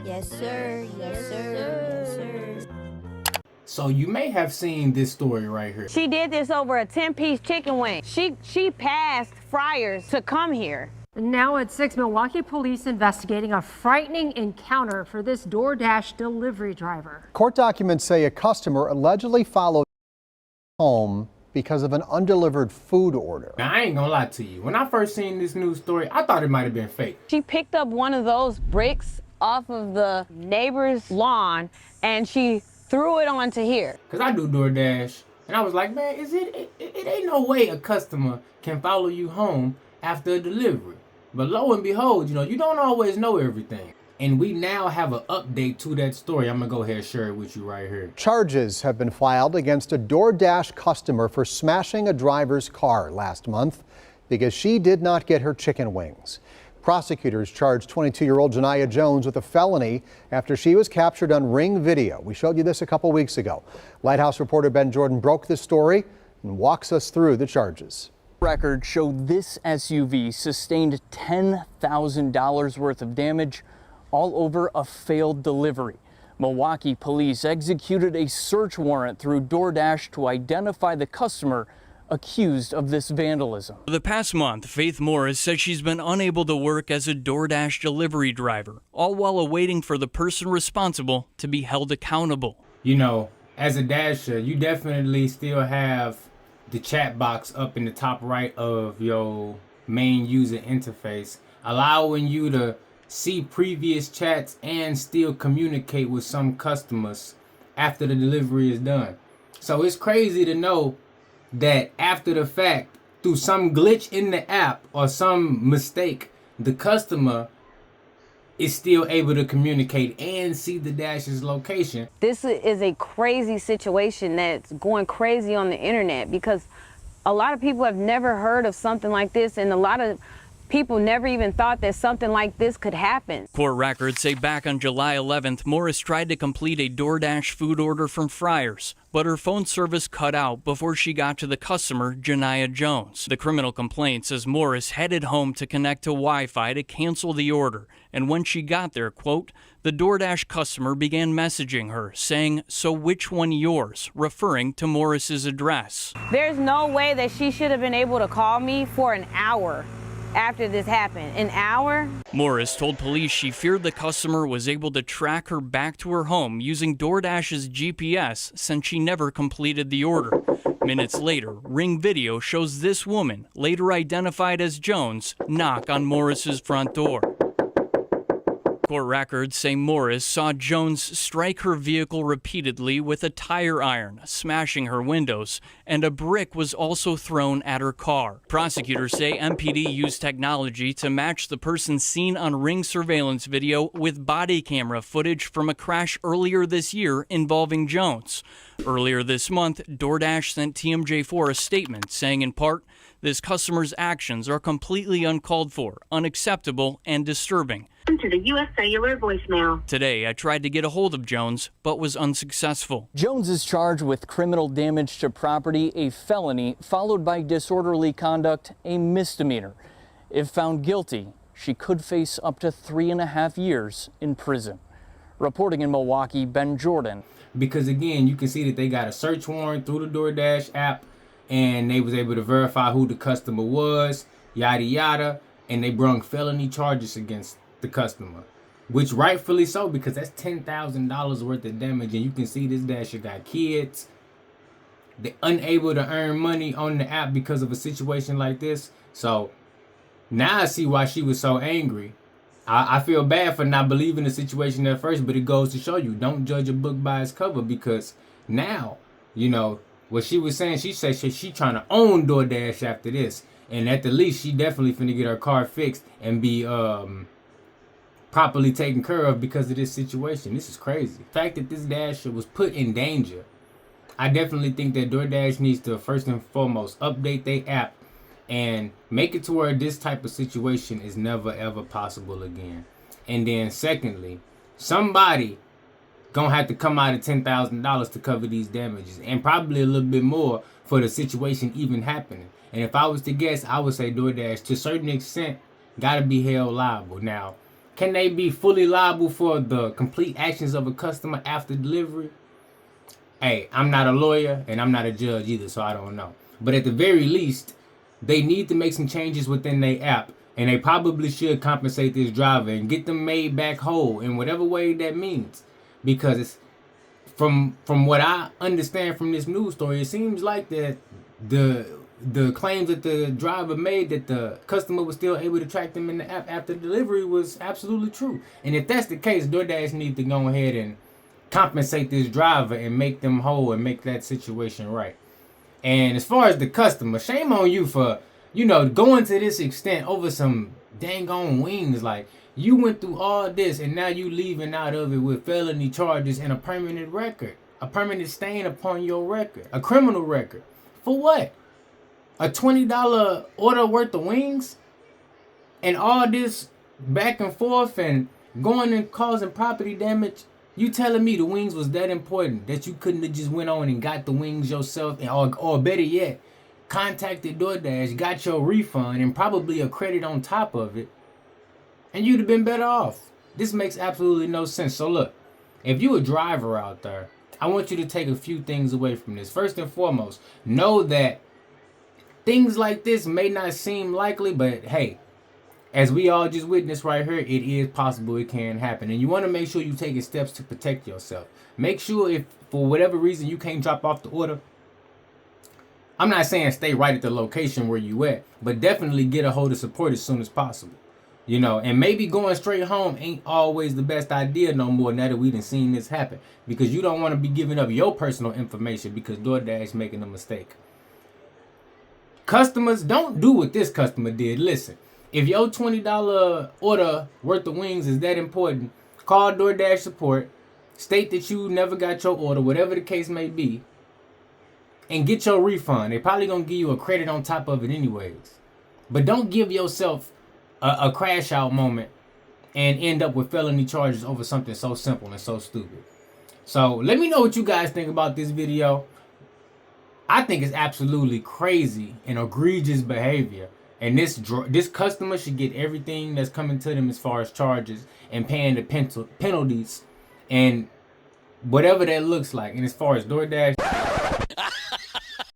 Yes, sir. Yes, sir. Yes, sir. So you may have seen this story right here. She did this over a 10-piece chicken wing. She passed fryers to come here. Now at 6, Milwaukee police investigating a frightening encounter for this DoorDash delivery driver. Court documents say a customer allegedly followed home because of an undelivered food order. Now, I ain't gonna lie to you. When I first seen this news story, I thought it might have been fake. She picked up one of those bricks off of the neighbor's lawn and she threw it onto here. Cause I do DoorDash, and I was like, man, it ain't no way a customer can follow you home after a delivery. But lo and behold, you don't always know everything. And we now have an update to that story. I'm gonna go ahead and share it with you right here. Charges have been filed against a DoorDash customer for smashing a driver's car last month because she did not get her chicken wings. Prosecutors charged 22-year-old Janiyah Jones with a felony after she was captured on Ring video. We showed you this a couple weeks ago. Lighthouse reporter Ben Jordan broke this story and walks us through the charges. Records show this SUV sustained $10,000 worth of damage all over a failed delivery. Milwaukee police executed a search warrant through DoorDash to identify the customer accused of this vandalism. For the past month, Faith Morris says she's been unable to work as a DoorDash delivery driver, all while awaiting for the person responsible to be held accountable. As a dasher, you definitely still have the chat box up in the top right of your main user interface, allowing you to see previous chats and still communicate with some customers after the delivery is done. So it's crazy to know that after the fact, through some glitch in the app or some mistake, the customer is still able to communicate and see the Dash's location. This is a crazy situation that's going crazy on the internet because a lot of people have never heard of something like this, and a lot of people never even thought that something like this could happen. Court records say back on July 11th, Morris tried to complete a DoorDash food order from Fryers, but her phone service cut out before she got to the customer, Janiyah Jones. The criminal complaint says Morris headed home to connect to Wi-Fi to cancel the order, and when she got there, quote, the DoorDash customer began messaging her, saying, "So which one yours?" referring to Morris's address. There's no way that she should have been able to call me for an hour after this happened. An hour? Morris told police she feared the customer was able to track her back to her home using DoorDash's GPS since she never completed the order. Minutes later, Ring video shows this woman, later identified as Jones, knock on Morris's front door. Court records say Morris saw Jones strike her vehicle repeatedly with a tire iron, smashing her windows, and a brick was also thrown at her car. Prosecutors say MPD used technology to match the person seen on Ring surveillance video with body camera footage from a crash earlier this year involving Jones. Earlier this month, DoorDash sent TMJ4 a statement saying in part, this customer's actions are completely uncalled for, unacceptable, and disturbing. To the U.S. Cellular voicemail. Today, I tried to get a hold of Jones, but was unsuccessful. Jones is charged with criminal damage to property, a felony, followed by disorderly conduct, a misdemeanor. If found guilty, she could face up to 3.5 years in prison. Reporting in Milwaukee, Ben Jordan. Because again, you can see that they got a search warrant through the DoorDash app, and they was able to verify who the customer was, yada yada, and they brung felony charges against the customer, which rightfully so, because that's $10,000 worth of damage. And you can see this Dasher got kids. They're unable to earn money on the app because of a situation like this. So now I see why she was so angry. I feel bad for not believing the situation at first, but it goes to show you, don't judge a book by its cover, because now, what she was saying, she said she trying to own DoorDash after this. And at the least, she definitely finna get her car fixed and be properly taken care of because of this situation. This is crazy. The fact that this Dasher was put in danger, I definitely think that DoorDash needs to first and foremost update their app and make it to where this type of situation is never ever possible again. And then secondly, somebody gonna have to come out of $10,000 to cover these damages, and probably a little bit more for the situation even happening. And if I was to guess, I would say DoorDash, to a certain extent, gotta be held liable. Now, can they be fully liable for the complete actions of a customer after delivery? Hey, I'm not a lawyer and I'm not a judge either, so I don't know. But at the very least, they need to make some changes within their app, and they probably should compensate this driver and get them made back whole in whatever way that means. Because it's, from what I understand from this news story, it seems like that the claims that the driver made that the customer was still able to track them in the app after delivery was absolutely true. And if that's the case, DoorDash needs to go ahead and compensate this driver and make them whole and make that situation right. And as far as the customer, shame on you for, going to this extent over some dang on wings. Like, you went through all this and now you leaving out of it with felony charges and a permanent record, a permanent stain upon your record, a criminal record. For what? A $20 order worth of wings? And all this back and forth and going and causing property damage? You telling me the wings was that important that you couldn't have just went on and got the wings yourself, and or better yet, contacted DoorDash, got your refund and probably a credit on top of it, and you'd have been better off. This makes absolutely no sense. So look, if you a driver out there, I want you to take a few things away from this. First and foremost, know that things like this may not seem likely, but hey, as we all just witnessed right here, it is possible, it can happen. And you want to make sure you're taking steps to protect yourself. Make sure if for whatever reason you can't drop off the order, I'm not saying stay right at the location where you at, but definitely get a hold of support as soon as possible. And maybe going straight home ain't always the best idea no more now that we done seen this happen. Because you don't want to be giving up your personal information because DoorDash making a mistake. Customers, don't do what this customer did. Listen. If your $20 order worth of wings is that important, call DoorDash support, state that you never got your order, whatever the case may be, and get your refund. They're probably going to give you a credit on top of it anyways. But don't give yourself a crash out moment and end up with felony charges over something so simple and so stupid. So let me know what you guys think about this video. I think it's absolutely crazy and egregious behavior. And this customer should get everything that's coming to them as far as charges and paying the penalties and whatever that looks like. And as far as DoorDash,